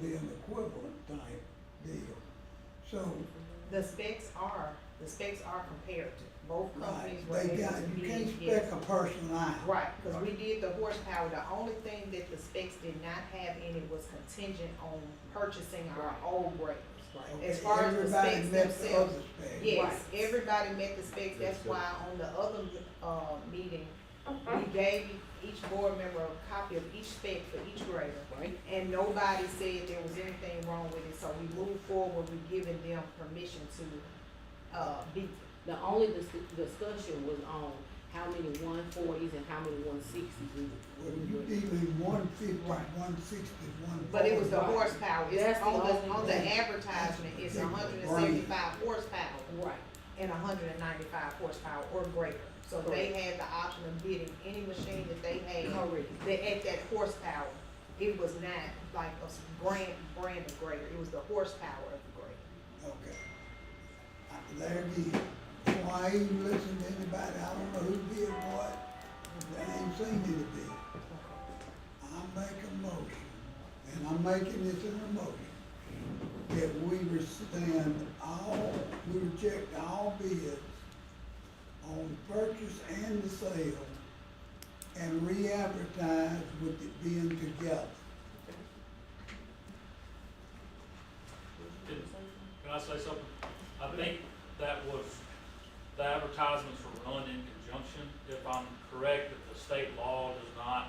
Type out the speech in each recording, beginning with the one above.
be an equivalent type deal. So, The specs are comparative. Both right, companies were they able got, to you bid, can't yes. spec a person out. Right, cause we did the horsepower, the only thing that the specs did not have in it was contingent on purchasing our old graders. Okay, As far as the everybody specs met the themselves, other specs. yes, everybody met the specs, that's why on the other, meeting, we gave each board member a copy of each spec for each grader. Right. And nobody said there was anything wrong with it, so we moved forward with giving them permission to, beat it. The only discussion was on how many 140s and how many 160s we Well, you dealing 150, 160, 140. But it was the horsepower, That's it's the on the, only on the thing. advertisement, it's That's hundred and seventy-five horsepower Right. and 195 horsepower or greater. So they had the option of bidding any machine that they had, Correct. that at that horsepower. It was not like a brand of grader, it was the horsepower of the grader. Okay. There again, why even listen to anybody, I don't know who did what, I ain't seen any bid. I make a motion, and I'm making this in a motion, that we reject all bids on the purchase and the sale, and re-advertise with it being together. Can I say something? I think that was, the advertisements were run in conjunction. If I'm correct, that the state law does not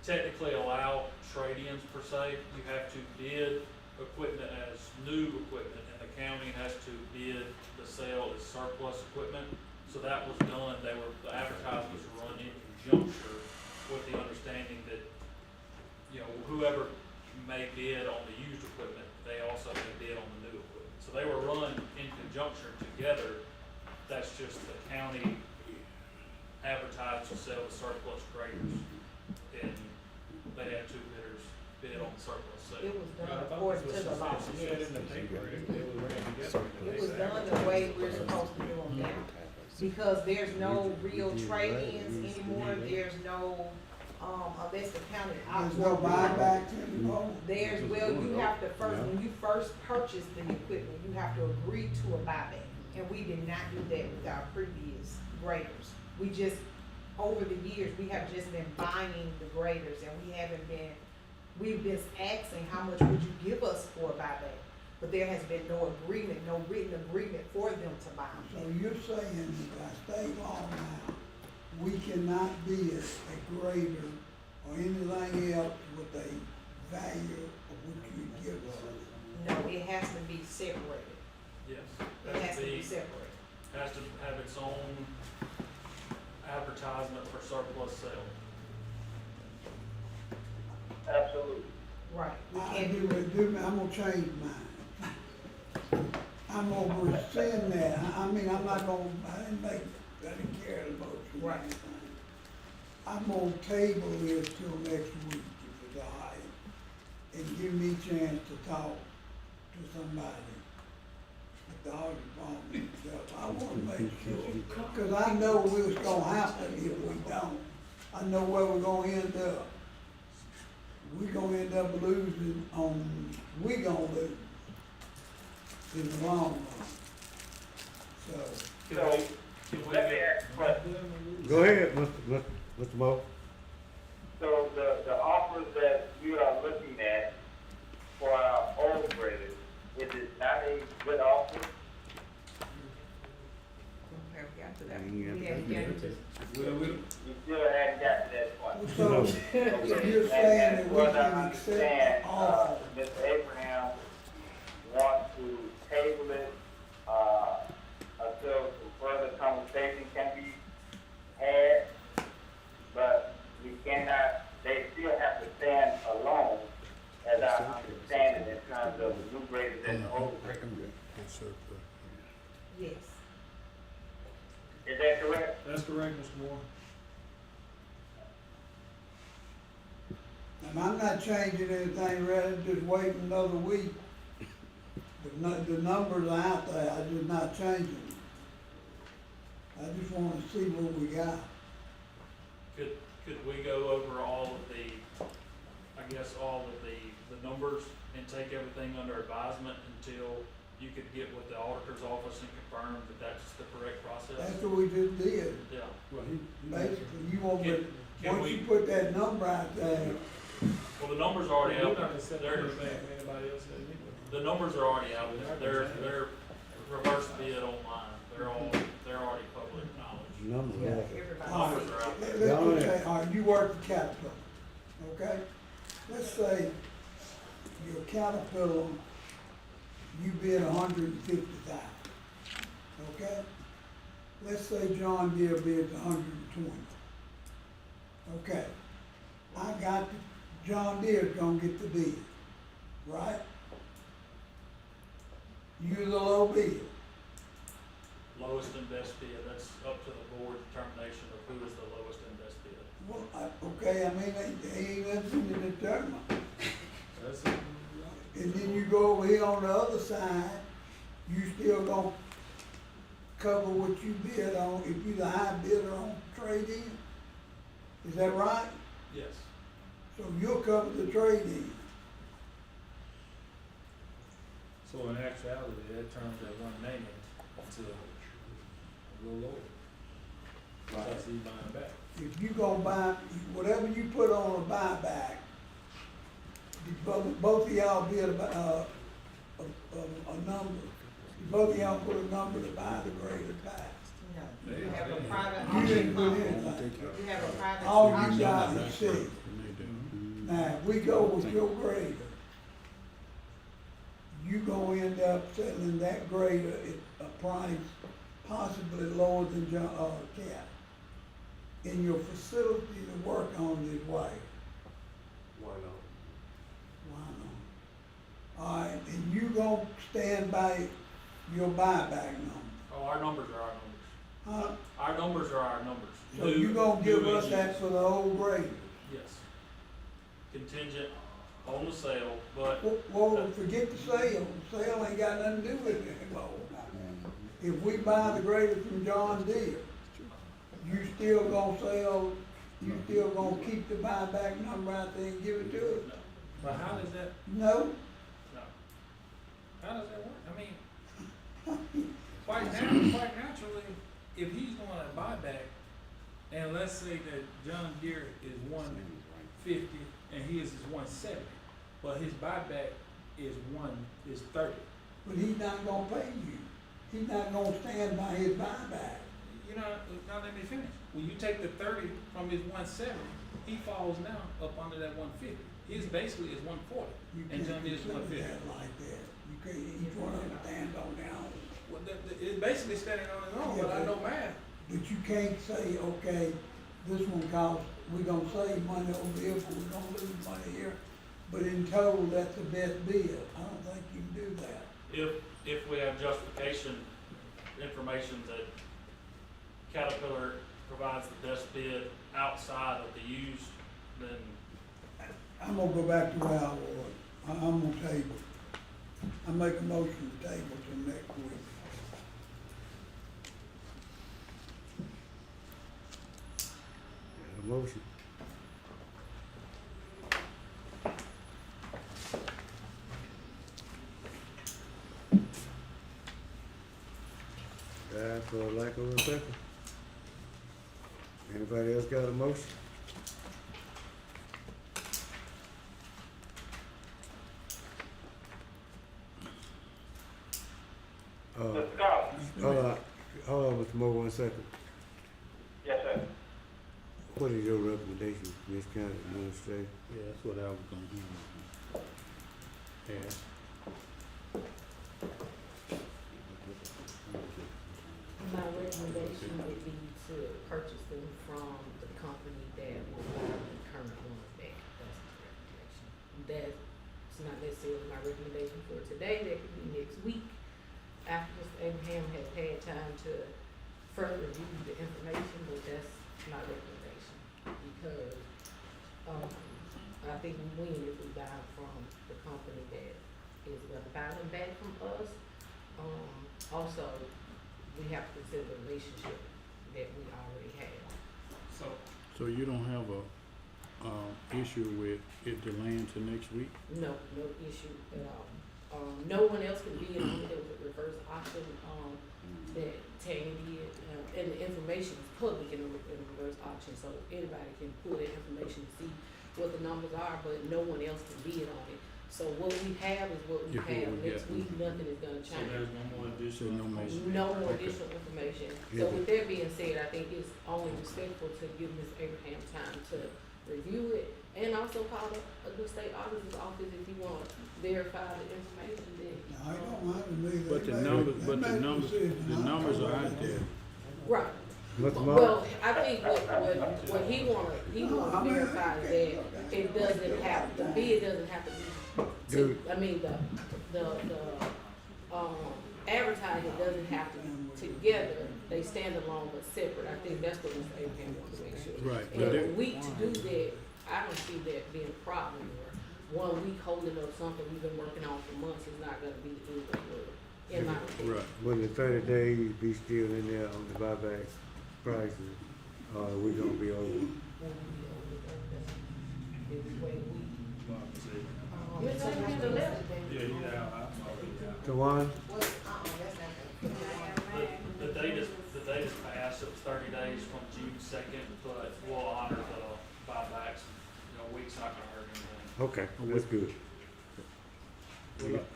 technically allow trade-ins per se. You have to bid equipment as new equipment, and the county has to bid the sale as surplus equipment. So that was done, the advertisements were run in conjunction with the understanding that, you know, whoever may bid on the used equipment, they also may bid on the new equipment. So they were run in conjunction together. That's just the county advertised to sell the surplus graders, and they had two bidders bid on the surplus sale. It was done according to the law, She said yes. in the paper, it was ran together. It was done the way we're supposed to do them now. Because there's no real trade-ins anymore, there's no, unless the county opts There's no for it. buybacks anymore. Well, you have to first, when you first purchase the equipment, you have to agree to a buyback. And we did not do that with our previous graders. We just, over the years, we have just been buying the graders, and we've been asking, how much would you give us for a buyback? But there has been no agreement, no written agreement for them to buy So them. you're saying that by state law now, we cannot bid a grader or anything else with a value of what you give us? No, it has to be separated. Yes. It has to be separated. Has to have its own advertisement for surplus sale. Absolutely. Right. We I can't I'm gonna change mine. I'm gonna rescind that, I mean, I'm not gonna, I didn't carry the motion or Right. anything. I'm gonna table this till next week, if it's all right, and give me a chance to talk to somebody at the art department. I wanna make sure, cause I know what's gonna happen if we don't. I know where we're gonna end up. We're gonna end up losing we gonna lose in the long run. So, Can we Let me get, ask a question. Go ahead, Mr. Mo. So the offers that you are looking at for our old graders, is it not a good offer? Have got to that. Yeah. We haven't gotten to. You still haven't got to that point. so if you're saying that we What I can understand, accept the offer, Mr. Abraham wants to table it, until further conversation can be had, but we cannot, they still have to stand alone, as I understand it, in terms of the new graders and the old graders. Yes. Is that correct? That's correct, Mr. Moore. and I'm not changing anything, rather just waiting another week. The numbers are out there, I'm just not changing them. I just wanna see what we got. could we go over all of the, I guess, all of the the numbers and take everything under advisement until you could get with the auditor's office and confirm that that's the correct process? That's what we just did. Yeah. Well, he Basically, you want me, Can once we- you put that number out there, Well, the numbers are already We're out not there. accepting They're, anything from anybody else that anyway. the numbers are already out there. They're reverse bid online. They're already public knowledge. Numbers, Yeah, yeah. everybody. all right, Numbers are out there. let's put that, all right, you work the Caterpillar, okay? Let's say your Caterpillar, you bid $150,000, okay? Let's say John Deere bids $120,000, okay? I got, John Deere's gonna get the bid, right? You're the low bid. Lowest and best bid, that's up to the board determination of who is the lowest and best bid. Well, okay, I mean, they ain't nothing to determine. That's it. And then you go over here on the other side, you still gonna cover what you bid on, if you the high bidder on trade-in? Is that right? Yes. So you'll cover the trade-in. So in actuality, that turns that 190 into a little lower. That's he buying back. If you gonna buy, whatever you put on a buyback, both of y'all bid a number. Both of y'all put a number to buy the grader back. No, you have a private You auction didn't put company. anything. You have a private All you auction got company. is see. Now, if we go with your grader, you gonna end up selling that grader at a price possibly lower than Cat. And your facility to work on is why? Why not? Why not? All right, and you gonna stand by your buyback number, Oh, our numbers are our numbers. huh? Our numbers are our numbers. So you gonna give New us and that used. for the old grader? Yes. Contingent on the sale, but Well, forget the sale, the sale ain't got nothing to do with it anymore. If we buy the grader from John Deere, you still gonna sell, you still gonna keep the buyback number out there and give it to us? no, But how does that, No? no. how does that work? I mean, quite naturally, if he's doing a buyback, and let's say that John Deere is 150 and his is 170, but his buyback is 30. But he's not gonna pay you. He's not gonna stand by his buyback. You know, now let me finish. When you take the 30 from his 170, he falls now up under that 150. His basically is 140, You and can't John Deere's consider 150. that like that. You can't, each one of them stand on their own. Well, it's basically standing on his own, but I know math. But you can't say, okay, this one costs, we're gonna save money over here, but we're gonna lose money here. But in total, that's the best bid. I don't think you can do that. If we have justification information that Caterpillar provides the best bid outside of the used, then I'm gonna go back to where I was. I'm gonna table. I make a motion to table till next week. Got a motion. For lack of a second. Anybody else got a motion? Mr. Scott? Hold on, Mr. Moore, 1 second. Yes, sir. What is your recommendation, Ms. County Administrator? Yeah, that's what I was gonna do. Yeah. My recommendation would be to purchase them from the company that will buy the current ones back. That's my recommendation. That's not necessarily my recommendation for today, that could be next week, after Mr. Abraham has had time to further review the information, but that's my recommendation. Because, I think we win if we buy from the company that is gonna buy them back from us. Also, we have to consider the relationship that we already have. so So you don't have a issue with it delaying to next week? No issue at all. No one else can bid on it. There was a reverse auction, that Tammy did, and the information is public in the reverse auction, so anybody can pull that information to see what the numbers are, but no one else can bid on it. So what we have is what we Yeah, what have. we Next got. week, nothing is gonna So change. there's no more additional So no more. information. No more Okay. additional information. Yeah, So but- with that being said, I think it's only respectful to give Ms. Abraham time to review it and also call the state auditor's office if you want to verify the information that. Now, I don't mind to me. But the numbers are out there. Right. Mr. Moore? Well, I think what he wanna verify is that it doesn't have, the bid doesn't have to be, Dude. I mean, advertising doesn't have to be together, they stand alone but separate. I think that's what Mr. Abraham wants to make sure. Right, And but a they- week to do that, I don't see that being a problem, or 1 week holding up something we've been working on for months is not gonna be the end of the world, in my opinion. Right. Will the 30 days be still in there on the buyback prices, or are we gonna be over? Ms. Abraham, the letter. Yeah, you have, I'm already out. Tawana? The date is passed, it was 30 days from June 2nd, but we'll honor the buybacks, week's not gonna hurt anything. Okay, that's good.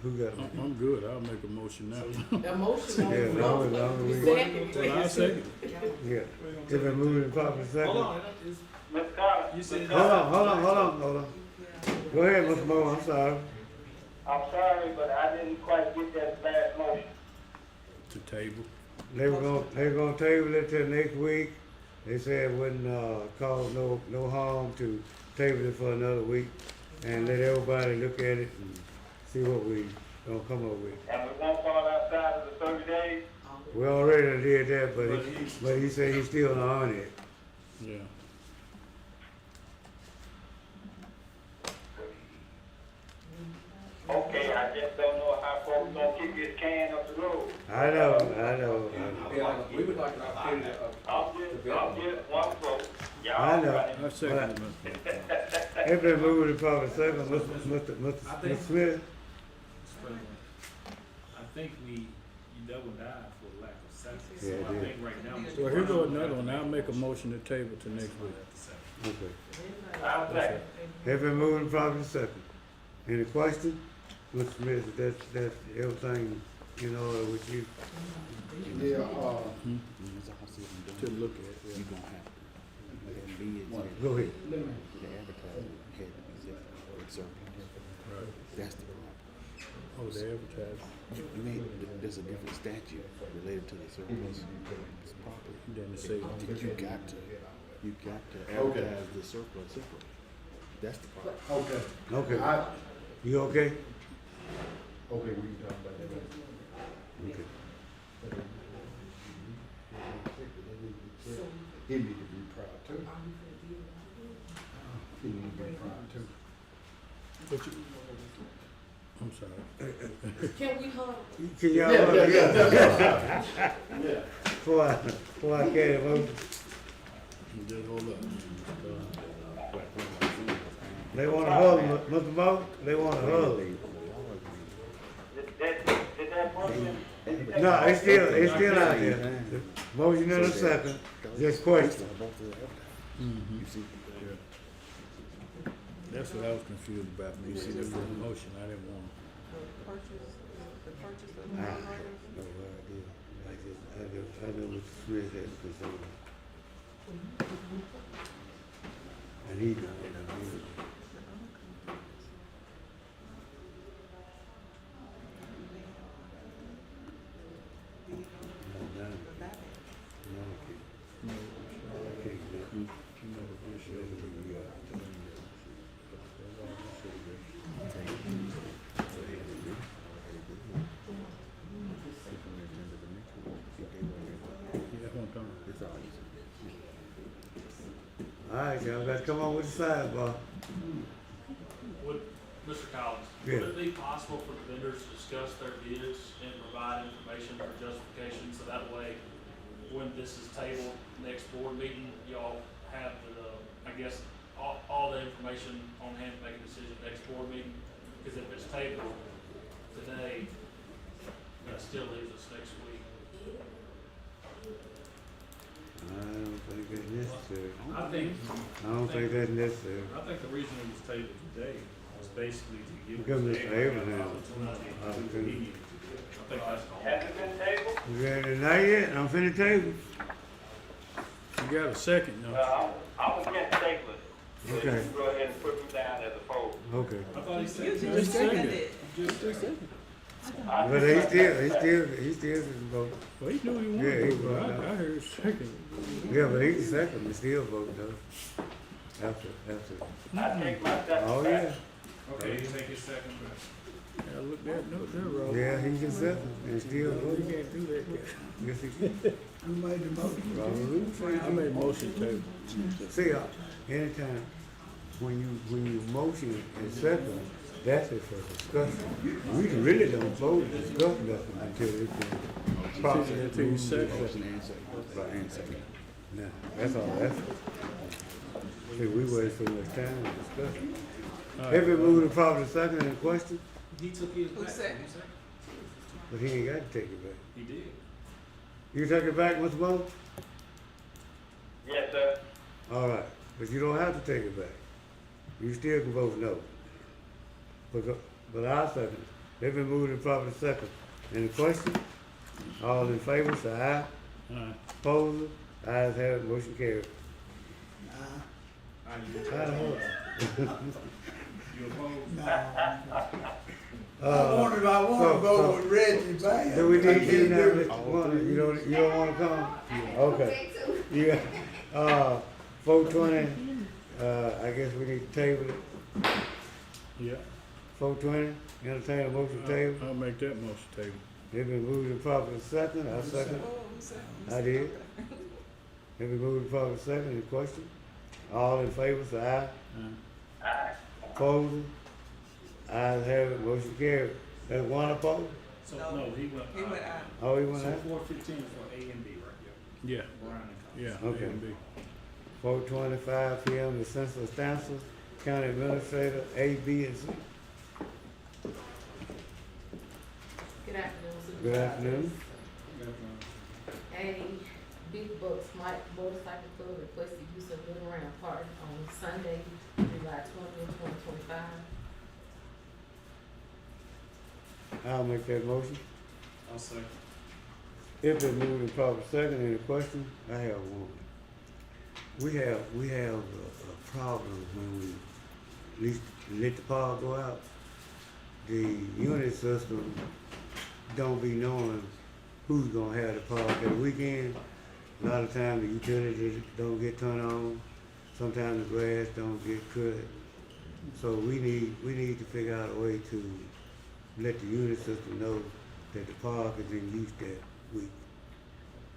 Who got it? I'm good, I'll make a motion now. A motion on Yeah, the long floor. as we, Second. Well, I second. yeah. If it moving in proper second. Hold on, it's, Ms. Collins. you said. Hold on. Go ahead, Mr. Moore, I'm sorry. I'm sorry, but I didn't quite get that last motion. To table. They were gonna table it till next week. They said it wouldn't, cause no harm to table it for another week and let everybody look at it and see what we gonna come up with. And we won't fall outside of the 30 days. We already done did that, But but he said he's still on it. Yeah. Okay, I just don't know how far we gonna kick this can up the road. I know. We would like an opportunity of. I'm just one vote. I Y'all know. running. I second it, Mr. If they move it probably second, I Mr. think- Smith, I think you double dive for lack of seconds. Yeah, So I it think right now. Well, here go another one, I'll make a motion to table to next week. okay. I'll second. If they move it probably second. Any question? Mr. Smith, that's everything in order with you? Yeah, To look at, yeah. You gonna have to, the bids, Go ahead. the advertising had to be excerpted. Right. That's the problem. Oh, the advertising, You mean, there's a different statute related to the surplus property. then the say, You got to advertise the surplus separately. That's the problem. okay. Okay. You okay? Okay, we can talk about that. Okay. He need to be proud too. He need to be proud too. but you, I'm sorry. Can we hug? Can y'all, Yeah. before I carry the motion, Just hold up. they wanna hug, Mr. Moore, they wanna hug. Did that motion? No, it's still out there. Motion in a second, just question. Mm-hmm. That's what I was confused about, when you see the first motion, I didn't want. No idea. I know Mr. Smith has concern. And he done it. All right, y'all gotta come on with the sidebar. Would, Mr. Collins, Yeah. would it be possible for the vendors to discuss their bids and provide information or justification, so that way, when this is tabled next board meeting, y'all have the, I guess, all the information on hand to make a decision next board meeting, because if it's tabled today, that still leaves us next week. I don't think it's necessary. I think, I don't think that's necessary. I think the reason it was tabled today was basically to give Give Mr. Mr. Abraham an Abraham opportunity to do what he opportunity. needed to do. I think that's the whole. Has it been tabled? You ready? Not yet, I'm finna table. You got a second, no? I'm against tabling. So you Okay. can go ahead and put me down as opposed. Okay. I thought he said. Just seconded. But he still can vote. Well, he knew he Yeah, he wanted to, was. but I heard second. Yeah, but he's second, and still vote though. After. I take my second Oh, back. yeah. Okay, you take his second back. I looked at, no, they're wrong. Yeah, he can second and still You vote. can't do that. Yes, he can. Who made the motion? Robert. I made a motion to. See, anytime, when you motion and second, that's it for discussion. We really don't vote and discuss nothing until it's been properly Until you moved. second. Motion and second, right, and second. Nah, that's all, that's. See, we waste so much time to discuss it. If it moved to properly second in question, He took his back. but he ain't got to take it back. He did. You take it back, Mr. Bo? Yes, sir. All right, but you don't have to take it back. You still can vote no. But I second. They've been moved in properly second. Any question? All in favor, say aye. Opposed? Ayes have it, motion carried. I You opposed? No. Uh, I wanna go with Reggie Band. Do we I need you can't now, do it. Mr. Warner? You don't wanna come? Okay. You, 420, I guess we need to table it. Yeah, 420, entertain a motion to table. I'll make that motion table. They've been moved in properly second, I second. I did. They've been moved in properly second, any question? All in favor, say aye. Aye. Opposed? Ayes have it, motion carried. That's one opposed? So, no, he went out. Oh, he went So out? 415 for A and B, right? Yeah, Brian and yeah. Okay. A and B. 4:25 PM, the census stances, county administrator, A, B, and C. Good afternoon, Supervisors. Good afternoon. A Big Bucks Motorcycle Club requested use of Little Round Park on Sunday, July 20th, 2025. I'll make that motion. I'll second. If it moved in proper second, any question? I have one. We have a problem when we let the power go out. The unit system don't be knowing who's gonna have the power that weekend. A lot of times the utilities don't get turned on. Sometimes the grass don't get cut. So we need to figure out a way to let the unit system know that the park is in use that week.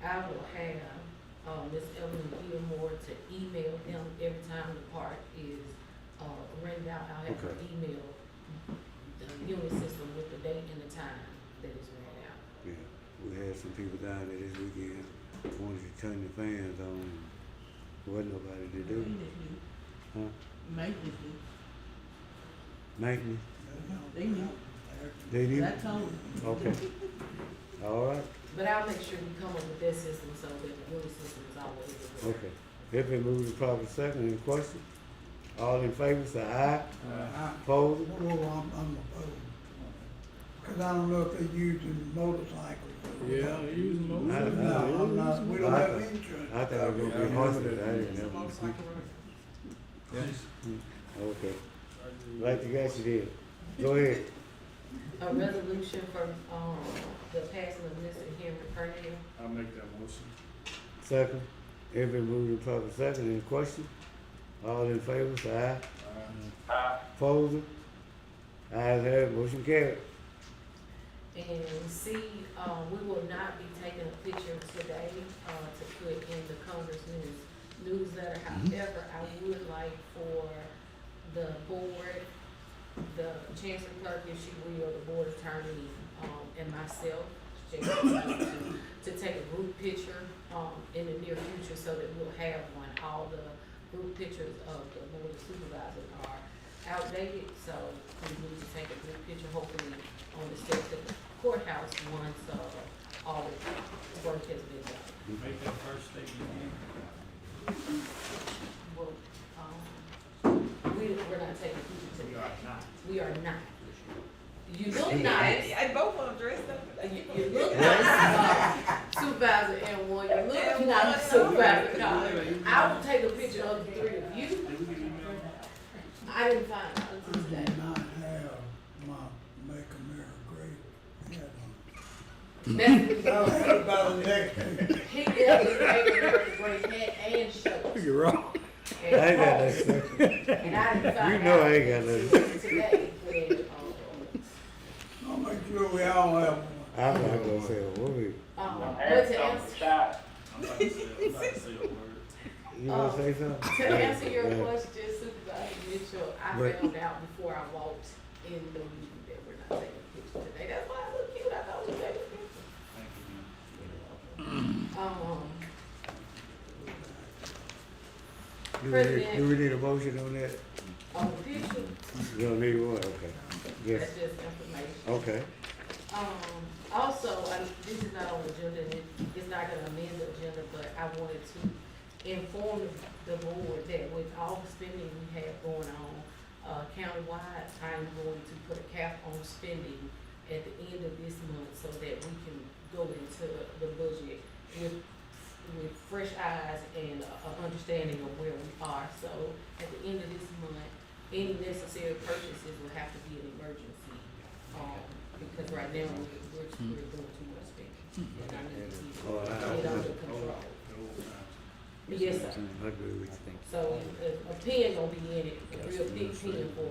I will have, Ms. Evelyn Gilmore to email them every time the park is, rented out. I'll have her Okay. email the unit system with the date and the time that it's rented out. Yeah, we had some people down there this weekend, wanted to turn the fans on, wasn't nobody to do. Huh? Maintenance. They knew. They knew? That's all. Okay. All right, But I'll make sure we come up with that system so that the unit system is always available. okay. If it moves to proper second, any question? All in favor, say aye. Opposed? I'm opposed. Cause I don't know if they're using motorcycles. Yeah, they using I- motion. No, I'm not, we don't I have thought- insurance. I thought it was gonna be horses, I didn't know. Yes. Okay, like you guys did. Go ahead. A resolution for, the passing of Mr. Henry Purnell. I'll make that motion. Second, if it moved to proper second, any question? All in favor, say aye. Aye. Opposed? Ayes have it, motion carried. And C, we will not be taking a picture today, to put in the Congressman's newsletter. However, I would like for the board, the chancellor clerk, if she will, the board attorney, and myself, to take a group picture, in the near future so that we'll have one. All the group pictures of the board of supervisors are outdated, so we need to take a group picture hopefully on the steps at the courthouse once, all the work has been done. Make that first statement again. Well, we're not taking pictures today. We are not. You look nice. And both of them dressed up. You look nice, Supervisor M1. You look nice, Supervisor Carter. I will take a picture of the three of you. I didn't find out I until do today. not have my Make America Great hat on. That's I'll have it by the next meeting. he got his American great hat and shorts. You're wrong. I And ain't got clothes. that. And I didn't find You know out I ain't got until nothing. today when, I'll make sure we all have one. I'm not gonna say a word. but Have to some answer, shine. I'm about to say a word. You wanna say something? to answer your question, Supervisor Mitchell, I But- found out before I walked in the meeting that we're not taking pictures today. That's why I look cute. I thought we take a picture. Do we need a motion on that? On the picture, You don't need one, okay. Yes, that's just information. okay. Also, this is not on the agenda, and it's not gonna amend the agenda, but I wanted to inform the board that with all the spending we have going on, countywide, I'm going to put a cap on spending at the end of this month so that we can go into the budget with fresh eyes and a understanding of where we are. So at the end of this month, any necessary purchases will have to be an emergency, because right now we're doing too much spending. And I need to Oh, get under control. Yes, sir. I agree with you. So a pen gonna be in it, a real big pen for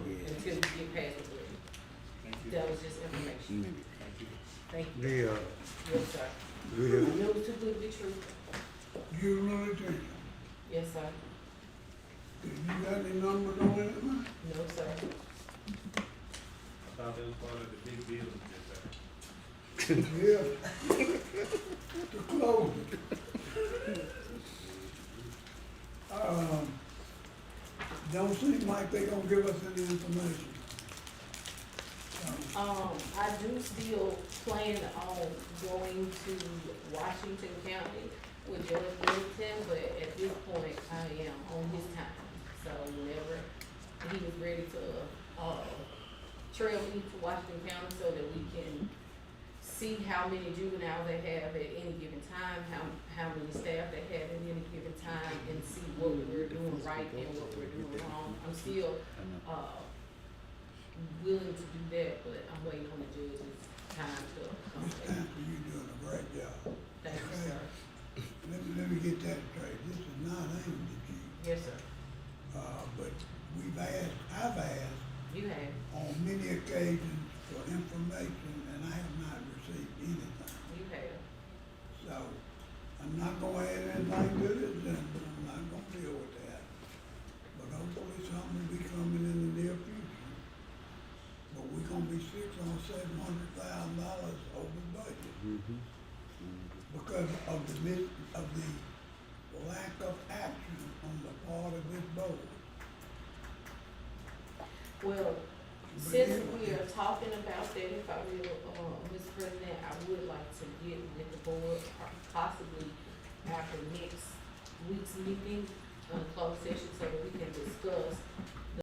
you until we get past the budget. That was just information. Thank you. The, Yes, sir. we It do, was too good to be true. You really attention. Yes, sir. You got any numbers on it, man? No, sir. I thought that was part of the big deal with that. Yeah. To close it. Don't seem like they gonna give us any information. I do still plan on going to Washington County with Judge Middleton, but at this point, I am on his time. So whenever he is ready to, trail me to Washington County so that we can see how many juveniles they have at any given time, how many staff they have at any given time, and see what we're doing right and what we're doing wrong. I'm still, willing to do that, but I'm waiting on the judge's time to come Miss back. Tanner, you doing a great job. Thank you, sir. Let me get that straight. This is not aimed at you. Yes, sir. But I've asked You have. on many occasions for information and I have not received anything. You have. So I'm not gonna add anything to this, and I'm not gonna deal with that. But hopefully something will be coming in the near future. But we're gonna be $600,000-700,000 over budget because of the lack of action on the part of this board. Well, since we are talking about that, if I will, Mr. President, I would like to get with the board, possibly after next week's meeting, closed session, so that we can discuss